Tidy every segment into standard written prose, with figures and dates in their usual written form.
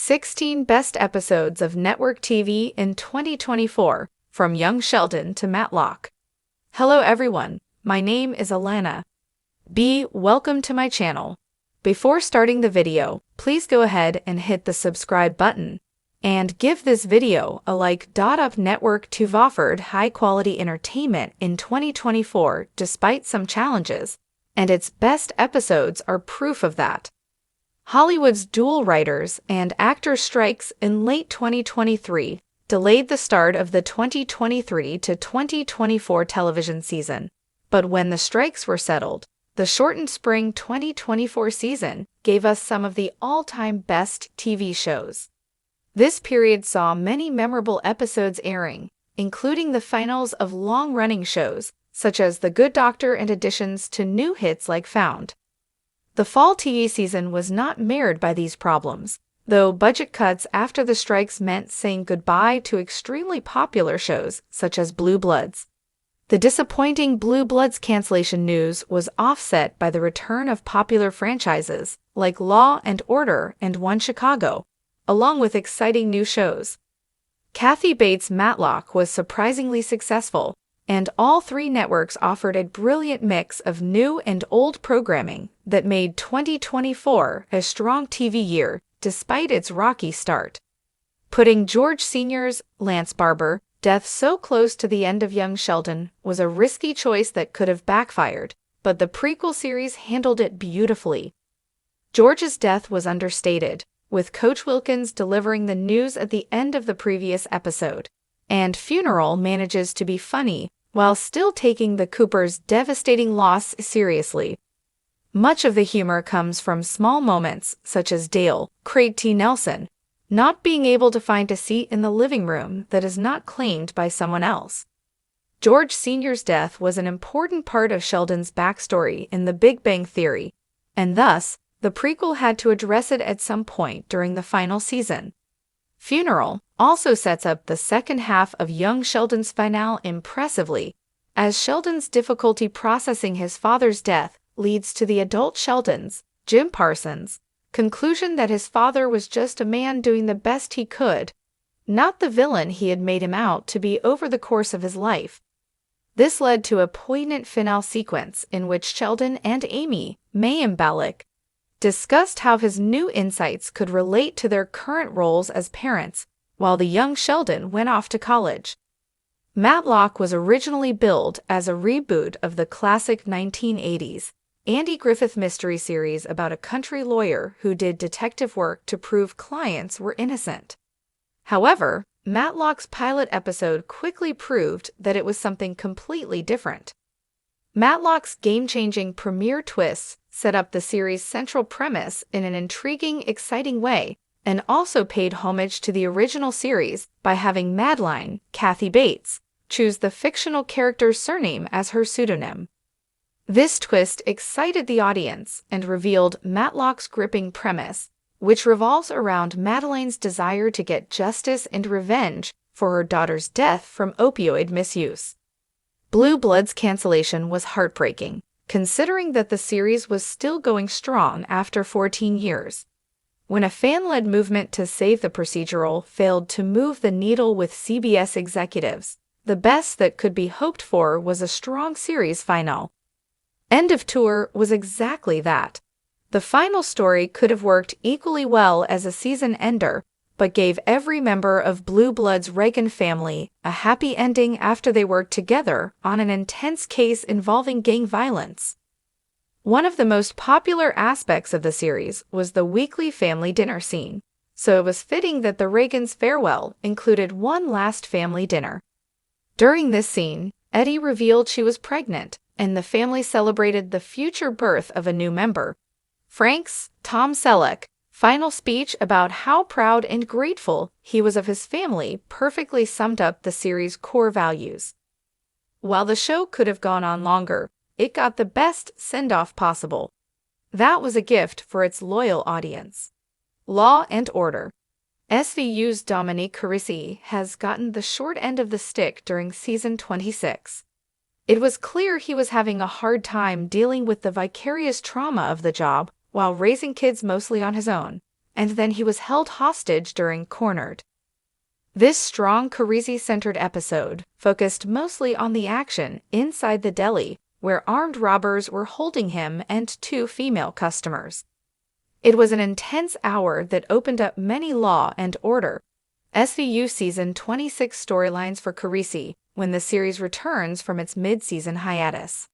16 Best Episodes of Network TV in 2024, from Young Sheldon to Matlock. Hello everyone, my name is Alana. Welcome to my channel. Before starting the video, please go ahead and hit the subscribe button. And give this video a like. Up Network TV offered high-quality entertainment in 2024 despite some challenges, and its best episodes are proof of that. Hollywood's dual writers and actor strikes in late 2023 delayed the start of the 2023 to 2024 television season. But when the strikes were settled, the shortened spring 2024 season gave us some of the all-time best TV shows. This period saw many memorable episodes airing, including the finals of long-running shows, such as The Good Doctor and additions to new hits like Found. The fall TV season was not marred by these problems, though budget cuts after the strikes meant saying goodbye to extremely popular shows such as Blue Bloods. The disappointing Blue Bloods cancellation news was offset by the return of popular franchises like Law and Order and One Chicago, along with exciting new shows. Kathy Bates' Matlock was surprisingly successful, and all three networks offered a brilliant mix of new and old programming that made 2024 a strong TV year despite its rocky start. Putting George Sr.'s Lance Barber death so close to the end of Young Sheldon was a risky choice that could have backfired, but the prequel series handled it beautifully. George's death was understated, with Coach Wilkins delivering the news at the end of the previous episode, and Funeral manages to be funny while still taking the Coopers' devastating loss seriously. Much of the humor comes from small moments such as Dale, Craig T. Nelson, not being able to find a seat in the living room that is not claimed by someone else. George Sr.'s death was an important part of Sheldon's backstory in The Big Bang Theory, and thus, the prequel had to address it at some point during the final season. Funeral also sets up the second half of Young Sheldon's finale impressively, as Sheldon's difficulty processing his father's death leads to the adult Sheldon's, Jim Parsons, conclusion that his father was just a man doing the best he could, not the villain he had made him out to be over the course of his life. This led to a poignant finale sequence in which Sheldon and Amy, May and Balak, discussed how his new insights could relate to their current roles as parents, while the young Sheldon went off to college. Matlock was originally billed as a reboot of the classic 1980s Andy Griffith mystery series about a country lawyer who did detective work to prove clients were innocent. However, Matlock's pilot episode quickly proved that it was something completely different. Matlock's game-changing premiere twists set up the series' central premise in an intriguing, exciting way, and also paid homage to the original series by having Madeline, Kathy Bates, choose the fictional character's surname as her pseudonym. This twist excited the audience and revealed Matlock's gripping premise, which revolves around Madeline's desire to get justice and revenge for her daughter's death from opioid misuse. Blue Bloods cancellation was heartbreaking, considering that the series was still going strong after 14 years. When a fan-led movement to save the procedural failed to move the needle with CBS executives, the best that could be hoped for was a strong series finale. End of Tour was exactly that. The final story could have worked equally well as a season ender, but gave every member of Blue Blood's Reagan family a happy ending after they worked together on an intense case involving gang violence. One of the most popular aspects of the series was the weekly family dinner scene, so it was fitting that the Reagans' farewell included one last family dinner. During this scene, Eddie revealed she was pregnant, and the family celebrated the future birth of a new member. Frank's, Tom Selleck, final speech about how proud and grateful he was of his family perfectly summed up the series' core values. While the show could have gone on longer, it got the best send-off possible. That was a gift for its loyal audience. Law and Order. SVU's Dominic Carisi has gotten the short end of the stick during season 26. It was clear he was having a hard time dealing with the vicarious trauma of the job while raising kids mostly on his own, and then he was held hostage during Cornered. This strong Carisi-centered episode focused mostly on the action inside the deli, where armed robbers were holding him and two female customers. It was an intense hour that opened up many Law and Order SVU Season 26 storylines for Carisi when the series returns from its mid-season hiatus.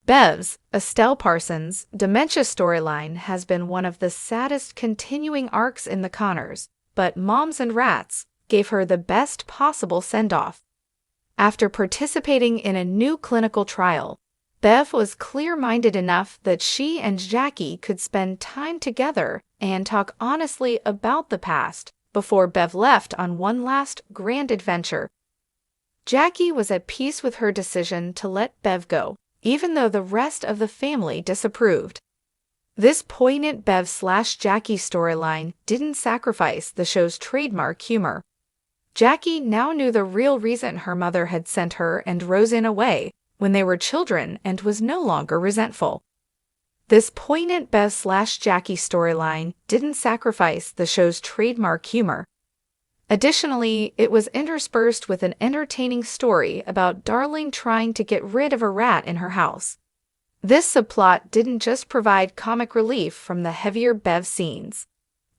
Bev's, Estelle Parsons' dementia storyline has been one of the saddest continuing arcs in the Conners, but Moms and Rats gave her the best possible send-off. After participating in a new clinical trial, Bev was clear-minded enough that she and Jackie could spend time together and talk honestly about the past before Bev left on one last grand adventure. Jackie was at peace with her decision to let Bev go, even though the rest of the family disapproved. This poignant Bev/Jackie storyline didn't sacrifice the show's trademark humor. Jackie now knew the real reason her mother had sent her and Roseanne away when they were children and was no longer resentful. This poignant Bev/Jackie storyline didn't sacrifice the show's trademark humor. Additionally, it was interspersed with an entertaining story about Darling trying to get rid of a rat in her house. This subplot didn't just provide comic relief from the heavier Bev scenes.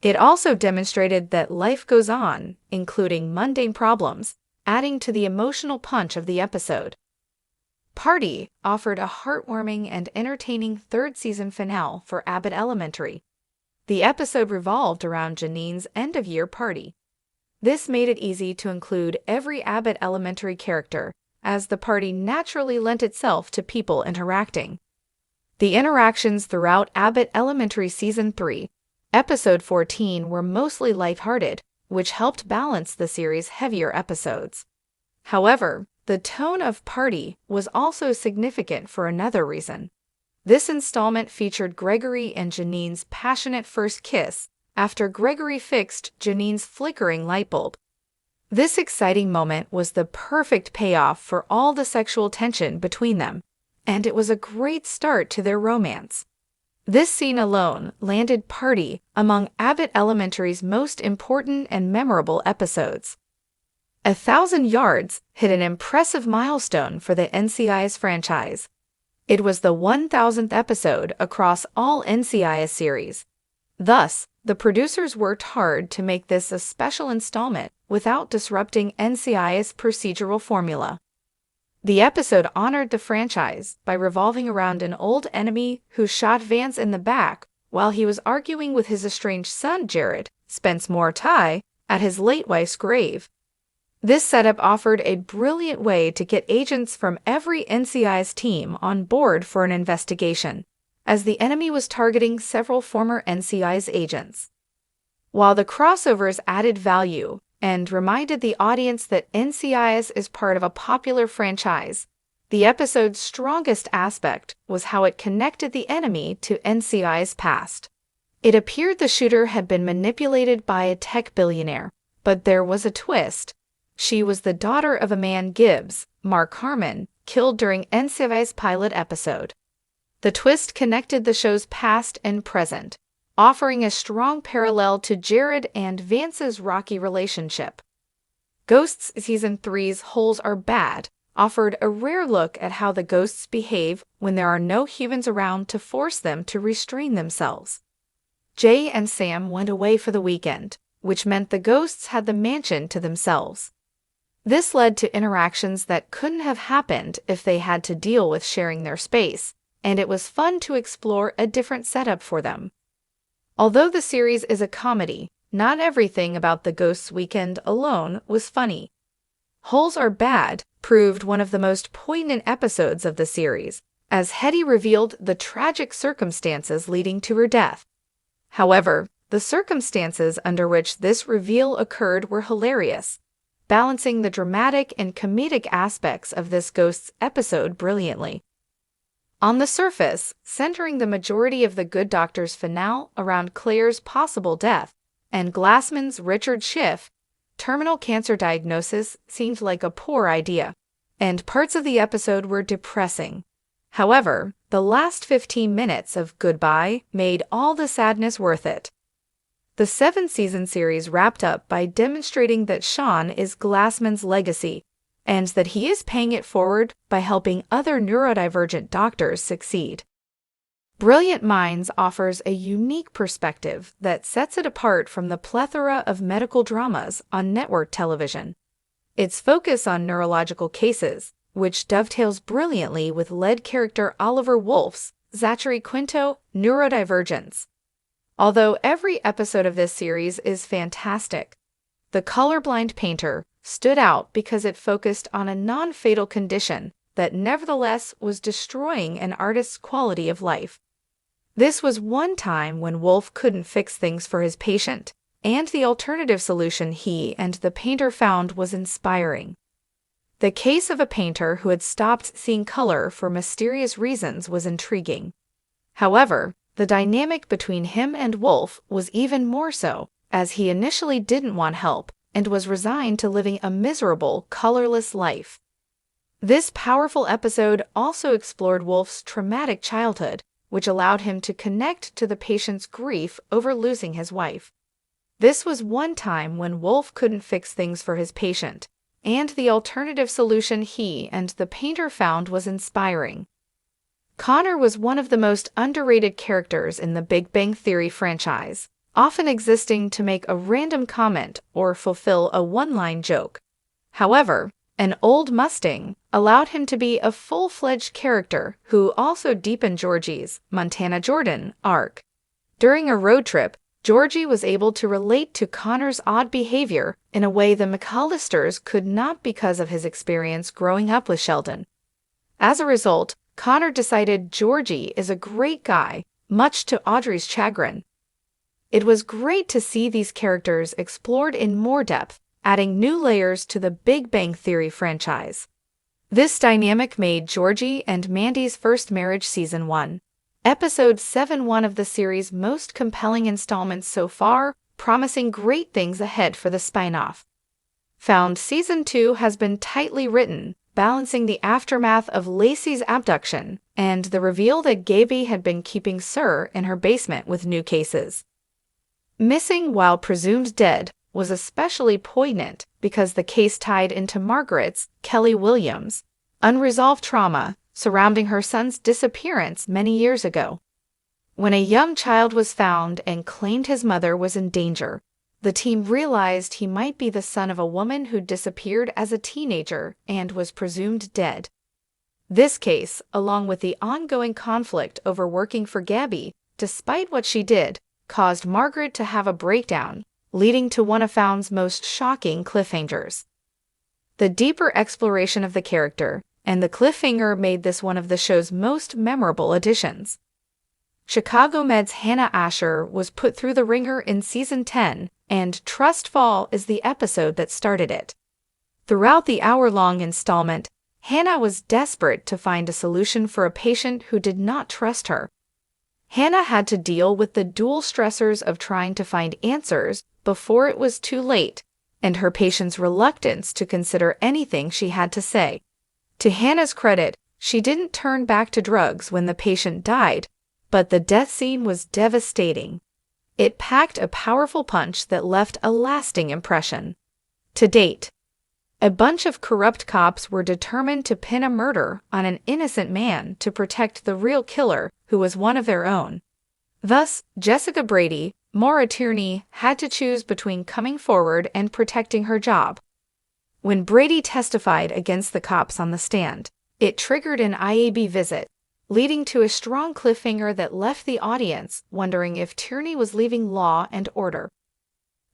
It also demonstrated that life goes on, including mundane problems, adding to the emotional punch of the episode. Party offered a heartwarming and entertaining third-season finale for Abbott Elementary. The episode revolved around Janine's end-of-year party. This made it easy to include every Abbott Elementary character, as the party naturally lent itself to people interacting. The interactions throughout Abbott Elementary Season 3, Episode 14 were mostly lighthearted, which helped balance the series' heavier episodes. However, the tone of Party was also significant for another reason. This installment featured Gregory and Janine's passionate first kiss after Gregory fixed Janine's flickering light bulb. This exciting moment was the perfect payoff for all the sexual tension between them, and it was a great start to their romance. This scene alone landed Party among Abbott Elementary's most important and memorable episodes. 1,000 Yards hit an impressive milestone for the NCIS franchise. It was the 1,000th episode across all NCIS series. Thus, the producers worked hard to make this a special installment without disrupting NCIS procedural formula. The episode honored the franchise by revolving around an old enemy who shot Vance in the back while he was arguing with his estranged son Jared, Spence Moore-Tai, at his late wife's grave. This setup offered a brilliant way to get agents from every NCIS team on board for an investigation, as the enemy was targeting several former NCIS agents. While the crossovers added value and reminded the audience that NCIS is part of a popular franchise, the episode's strongest aspect was how it connected the enemy to NCIS past. It appeared the shooter had been manipulated by a tech billionaire, but there was a twist. She was the daughter of a man Gibbs, Mark Harmon, killed during NCIS pilot episode. The twist connected the show's past and present, offering a strong parallel to Jared and Vance's rocky relationship. Ghosts Season 3's Holes Are Bad offered a rare look at how the ghosts behave when there are no humans around to force them to restrain themselves. Jay and Sam went away for the weekend, which meant the ghosts had the mansion to themselves. This led to interactions that couldn't have happened if they had to deal with sharing their space, and it was fun to explore a different setup for them. Although the series is a comedy, not everything about the Ghosts Weekend alone was funny. Holes Are Bad proved one of the most poignant episodes of the series, as Hetty revealed the tragic circumstances leading to her death. However, the circumstances under which this reveal occurred were hilarious, balancing the dramatic and comedic aspects of this Ghosts episode brilliantly. On the surface, centering the majority of the Good Doctor's finale around Claire's possible death and Glassman's Richard Schiff, terminal cancer diagnosis seemed like a poor idea, and parts of the episode were depressing. However, the last 15 minutes of Goodbye made all the sadness worth it. The 7-season series wrapped up by demonstrating that Sean is Glassman's legacy and that he is paying it forward by helping other neurodivergent doctors succeed. Brilliant Minds offers a unique perspective that sets it apart from the plethora of medical dramas on network television. Its focus on neurological cases, which dovetails brilliantly with lead character Oliver Wolf's Zachary Quinto neurodivergence. Although every episode of this series is fantastic, The Colorblind Painter stood out because it focused on a non-fatal condition that nevertheless was destroying an artist's quality of life. This was one time when Wolf couldn't fix things for his patient, and the alternative solution he and the painter found was inspiring. The case of a painter who had stopped seeing color for mysterious reasons was intriguing. However, the dynamic between him and Wolf was even more so, as he initially didn't want help and was resigned to living a miserable, colorless life. This powerful episode also explored Wolf's traumatic childhood, which allowed him to connect to the patient's grief over losing his wife. This was one time when Wolf couldn't fix things for his patient, and the alternative solution he and the painter found was inspiring. Connor was one of the most underrated characters in the Big Bang Theory franchise, often existing to make a random comment or fulfill a one-line joke. However, an old Mustang allowed him to be a full-fledged character who also deepened Georgie's Montana Jordan arc. During a road trip, Georgie was able to relate to Connor's odd behavior in a way the McAllisters could not because of his experience growing up with Sheldon. As a result, Connor decided Georgie is a great guy, much to Audrey's chagrin. It was great to see these characters explored in more depth, adding new layers to the Big Bang Theory franchise. This dynamic made Georgie and Mandy's first marriage season 1. Episode 7-1 of the series' most compelling installments so far, promising great things ahead for the spin-off. Found Season 2 has been tightly written, balancing the aftermath of Lacey's abduction and the reveal that Gaby had been keeping Sir in her basement with new cases. Missing while presumed dead was especially poignant because the case tied into Margaret's, Kelly Williams, unresolved trauma surrounding her son's disappearance many years ago. When a young child was found and claimed his mother was in danger, the team realized he might be the son of a woman who disappeared as a teenager and was presumed dead. This case, along with the ongoing conflict over working for Gaby, despite what she did, caused Margaret to have a breakdown, leading to one of Found's most shocking cliffhangers. The deeper exploration of the character and the cliffhanger made this one of the show's most memorable additions. Chicago Med's Hannah Asher was put through the ringer in Season 10, and Trust Fall is the episode that started it. Throughout the hour-long installment, Hannah was desperate to find a solution for a patient who did not trust her. Hannah had to deal with the dual stressors of trying to find answers before it was too late, and her patient's reluctance to consider anything she had to say. To Hannah's credit, she didn't turn back to drugs when the patient died, but the death scene was devastating. It packed a powerful punch that left a lasting impression. To date, a bunch of corrupt cops were determined to pin a murder on an innocent man to protect the real killer, who was one of their own. Thus, Jessica Brady, Maura Tierney, had to choose between coming forward and protecting her job. When Brady testified against the cops on the stand, it triggered an IAB visit, leading to a strong cliffhanger that left the audience wondering if Tierney was leaving law and order.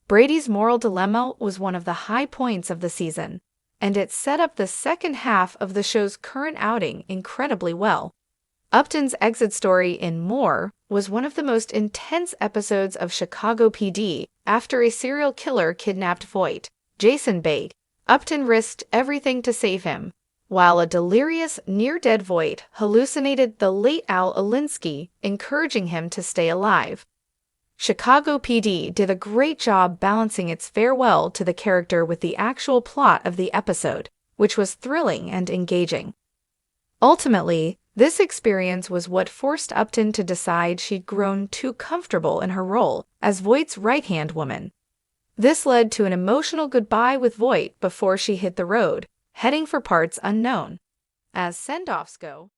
Brady's moral dilemma was one of the high points of the season, and it set up the second half of the show's current outing incredibly well. Upton's exit story in More was one of the most intense episodes of Chicago PD after a serial killer kidnapped Voight, Jason Baig. Upton risked everything to save him, while a delirious, near-dead Voight hallucinated the late Al Alinsky, encouraging him to stay alive. Chicago PD did a great job balancing its farewell to the character with the actual plot of the episode, which was thrilling and engaging. Ultimately, this experience was what forced Upton to decide she'd grown too comfortable in her role as Voight's right-hand woman. This led to an emotional goodbye with Voight before she hit the road, heading for parts unknown. As send-offs go,